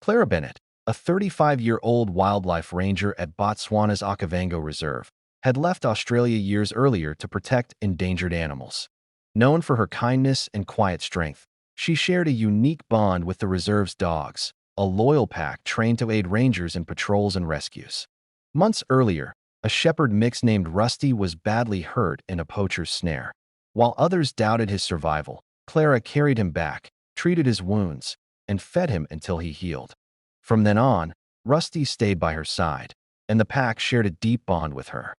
Clara Bennett, a 35-year-old wildlife ranger at Botswana's Okavango Reserve, had left Australia years earlier to protect endangered animals. Known for her kindness and quiet strength, she shared a unique bond with the reserve's dogs, a loyal pack trained to aid rangers in patrols and rescues. Months earlier, a shepherd mix named Rusty was badly hurt in a poacher's snare. While others doubted his survival, Clara carried him back, treated his wounds, and fed him until he healed. From then on, Rusty stayed by her side, and the pack shared a deep bond with her.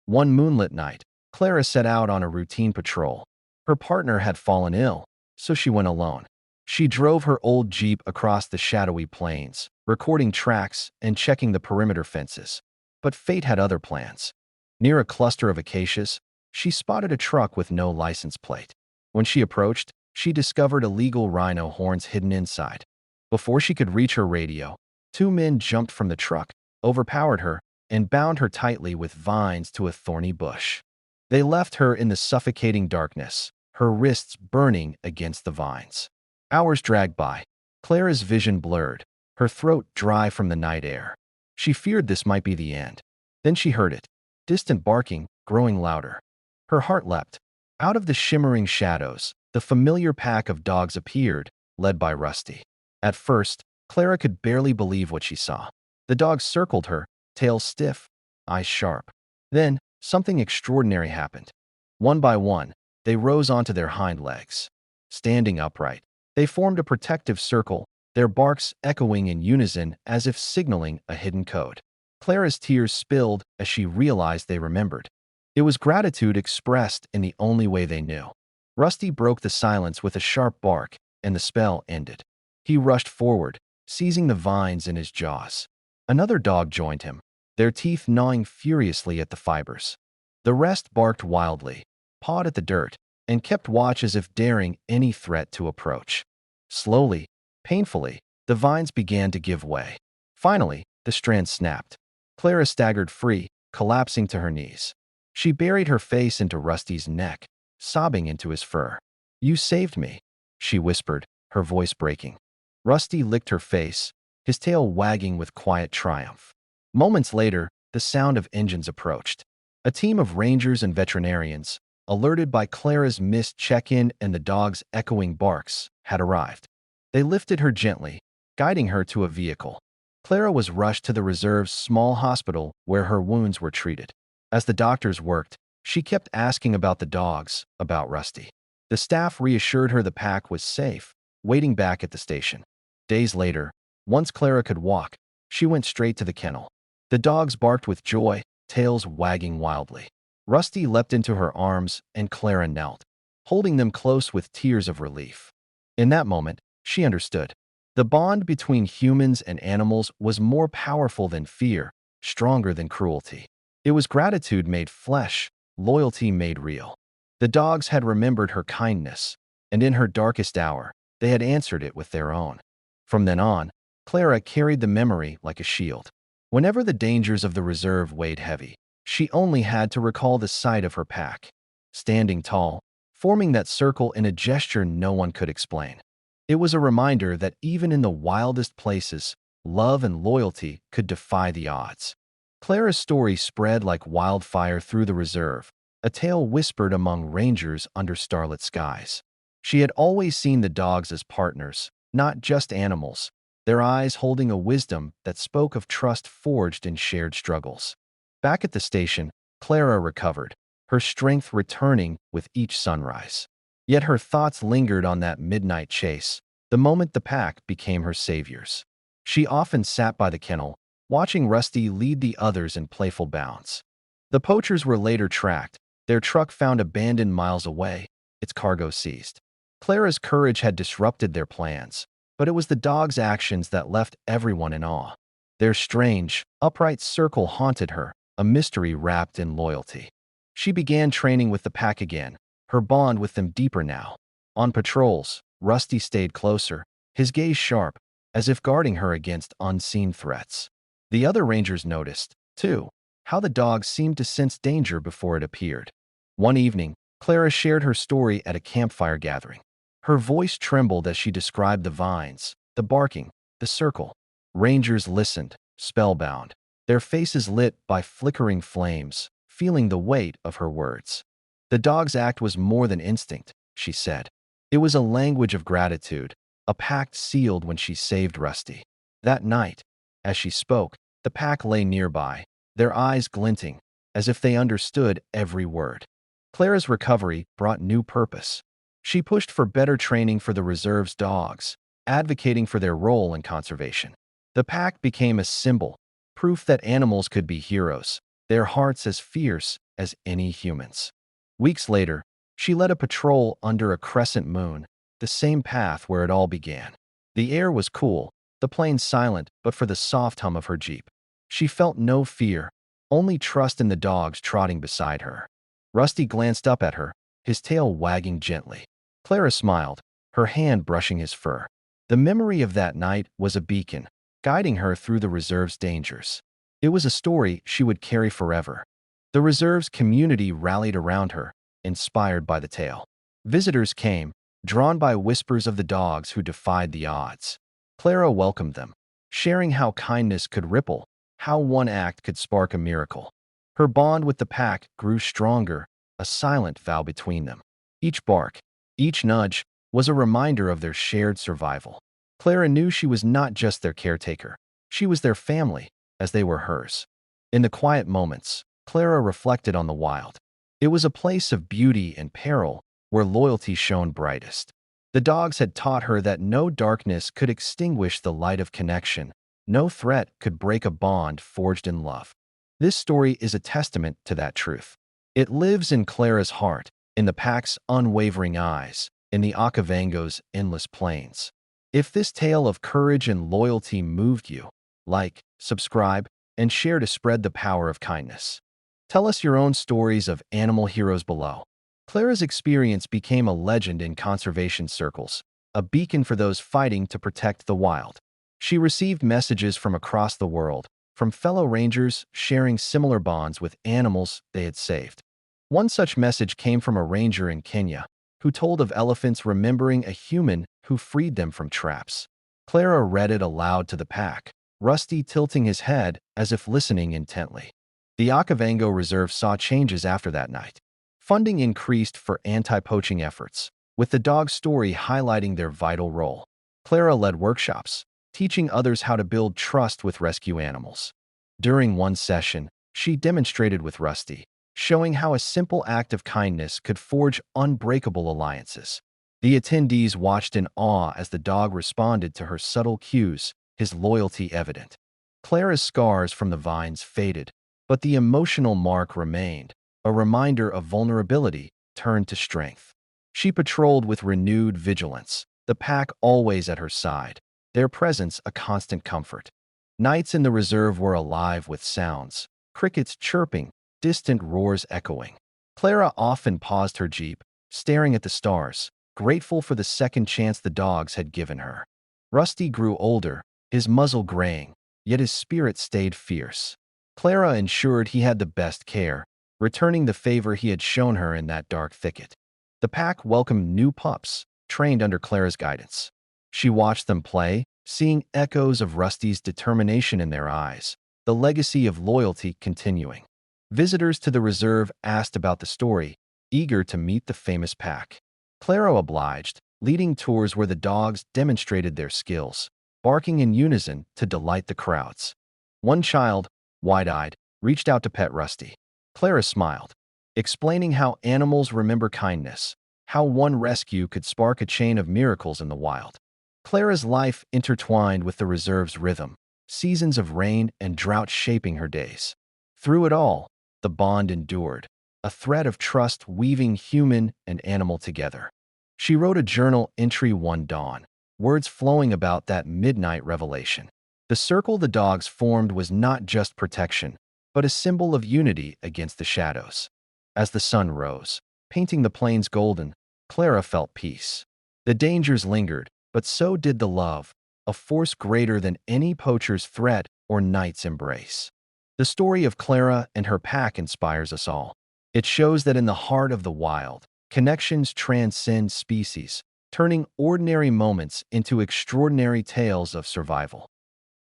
One moonlit night, Clara set out on a routine patrol. Her partner had fallen ill, so she went alone. She drove her old Jeep across the shadowy plains, recording tracks and checking the perimeter fences. But fate had other plans. Near a cluster of acacias, she spotted a truck with no license plate. When she approached, she discovered illegal rhino horns hidden inside. Before she could reach her radio, two men jumped from the truck, overpowered her, and bound her tightly with vines to a thorny bush. They left her in the suffocating darkness, her wrists burning against the vines. Hours dragged by. Clara's vision blurred, her throat dry from the night air. She feared this might be the end. Then she heard it, distant barking, growing louder. Her heart leapt. Out of the shimmering shadows, the familiar pack of dogs appeared, led by Rusty. At first, Clara could barely believe what she saw. The dogs circled her, tails stiff, eyes sharp. Then, something extraordinary happened. One by one, they rose onto their hind legs. Standing upright, they formed a protective circle, their barks echoing in unison as if signaling a hidden code. Clara's tears spilled as she realized they remembered. It was gratitude expressed in the only way they knew. Rusty broke the silence with a sharp bark, and the spell ended. He rushed forward, seizing the vines in his jaws. Another dog joined him, their teeth gnawing furiously at the fibers. The rest barked wildly, pawed at the dirt, and kept watch as if daring any threat to approach. Slowly, painfully, the vines began to give way. Finally, the strand snapped. Clara staggered free, collapsing to her knees. She buried her face into Rusty's neck, sobbing into his fur. "You saved me," she whispered, her voice breaking. Rusty licked her face, his tail wagging with quiet triumph. Moments later, the sound of engines approached. A team of rangers and veterinarians, alerted by Clara's missed check-in and the dog's echoing barks, had arrived. They lifted her gently, guiding her to a vehicle. Clara was rushed to the reserve's small hospital where her wounds were treated. As the doctors worked, she kept asking about the dogs, about Rusty. The staff reassured her the pack was safe, waiting back at the station. Days later, once Clara could walk, she went straight to the kennel. The dogs barked with joy, tails wagging wildly. Rusty leapt into her arms, and Clara knelt, holding them close with tears of relief. In that moment, she understood. The bond between humans and animals was more powerful than fear, stronger than cruelty. It was gratitude made flesh, loyalty made real. The dogs had remembered her kindness, and in her darkest hour, they had answered it with their own. From then on, Clara carried the memory like a shield. Whenever the dangers of the reserve weighed heavy, she only had to recall the sight of her pack, standing tall, forming that circle in a gesture no one could explain. It was a reminder that even in the wildest places, love and loyalty could defy the odds. Clara's story spread like wildfire through the reserve, a tale whispered among rangers under starlit skies. She had always seen the dogs as partners, not just animals, their eyes holding a wisdom that spoke of trust forged in shared struggles. Back at the station, Clara recovered, her strength returning with each sunrise. Yet her thoughts lingered on that midnight chase, the moment the pack became her saviors. She often sat by the kennel, watching Rusty lead the others in playful bounds. The poachers were later tracked, their truck found abandoned miles away, its cargo seized. Clara's courage had disrupted their plans, but it was the dogs' actions that left everyone in awe. Their strange, upright circle haunted her, a mystery wrapped in loyalty. She began training with the pack again, her bond with them deeper now. On patrols, Rusty stayed closer, his gaze sharp, as if guarding her against unseen threats. The other rangers noticed, too, how the dog seemed to sense danger before it appeared. One evening, Clara shared her story at a campfire gathering. Her voice trembled as she described the vines, the barking, the circle. Rangers listened, spellbound, their faces lit by flickering flames, feeling the weight of her words. The dog's act was more than instinct, she said. It was a language of gratitude, a pact sealed when she saved Rusty. That night, as she spoke, the pack lay nearby, their eyes glinting, as if they understood every word. Clara's recovery brought new purpose. She pushed for better training for the reserve's dogs, advocating for their role in conservation. The pack became a symbol, proof that animals could be heroes, their hearts as fierce as any humans. Weeks later, she led a patrol under a crescent moon, the same path where it all began. The air was cool, the plains silent but for the soft hum of her jeep. She felt no fear, only trust in the dogs trotting beside her. Rusty glanced up at her, his tail wagging gently. Clara smiled, her hand brushing his fur. The memory of that night was a beacon, guiding her through the reserve's dangers. It was a story she would carry forever. The reserve's community rallied around her, inspired by the tale. Visitors came, drawn by whispers of the dogs who defied the odds. Clara welcomed them, sharing how kindness could ripple, how one act could spark a miracle. Her bond with the pack grew stronger, a silent vow between them. Each bark, each nudge, was a reminder of their shared survival. Clara knew she was not just their caretaker. She was their family, as they were hers. In the quiet moments, Clara reflected on the wild. It was a place of beauty and peril, where loyalty shone brightest. The dogs had taught her that no darkness could extinguish the light of connection, no threat could break a bond forged in love. This story is a testament to that truth. It lives in Clara's heart, in the pack's unwavering eyes, in the Okavango's endless plains. If this tale of courage and loyalty moved you, like, subscribe, and share to spread the power of kindness. Tell us your own stories of animal heroes below. Clara's experience became a legend in conservation circles, a beacon for those fighting to protect the wild. She received messages from across the world, from fellow rangers sharing similar bonds with animals they had saved. One such message came from a ranger in Kenya, who told of elephants remembering a human who freed them from traps. Clara read it aloud to the pack, Rusty tilting his head as if listening intently. The Okavango Reserve saw changes after that night. Funding increased for anti-poaching efforts, with the dog's story highlighting their vital role. Clara led workshops, teaching others how to build trust with rescue animals. During one session, she demonstrated with Rusty, showing how a simple act of kindness could forge unbreakable alliances. The attendees watched in awe as the dog responded to her subtle cues, his loyalty evident. Clara's scars from the vines faded, but the emotional mark remained, a reminder of vulnerability turned to strength. She patrolled with renewed vigilance, the pack always at her side, their presence a constant comfort. Nights in the reserve were alive with sounds, crickets chirping, distant roars echoing. Clara often paused her jeep, staring at the stars, grateful for the second chance the dogs had given her. Rusty grew older, his muzzle graying, yet his spirit stayed fierce. Clara ensured he had the best care, returning the favor he had shown her in that dark thicket. The pack welcomed new pups, trained under Clara's guidance. She watched them play, seeing echoes of Rusty's determination in their eyes, the legacy of loyalty continuing. Visitors to the reserve asked about the story, eager to meet the famous pack. Clara obliged, leading tours where the dogs demonstrated their skills, barking in unison to delight the crowds. One child, wide-eyed, reached out to pet Rusty. Clara smiled, explaining how animals remember kindness, how one rescue could spark a chain of miracles in the wild. Clara's life intertwined with the reserve's rhythm, seasons of rain and drought shaping her days. Through it all, the bond endured, a thread of trust weaving human and animal together. She wrote a journal entry one dawn, words flowing about that midnight revelation. The circle the dogs formed was not just protection, but a symbol of unity against the shadows. As the sun rose, painting the plains golden, Clara felt peace. The dangers lingered, but so did the love, a force greater than any poacher's threat or knight's embrace. The story of Clara and her pack inspires us all. It shows that in the heart of the wild, connections transcend species, turning ordinary moments into extraordinary tales of survival.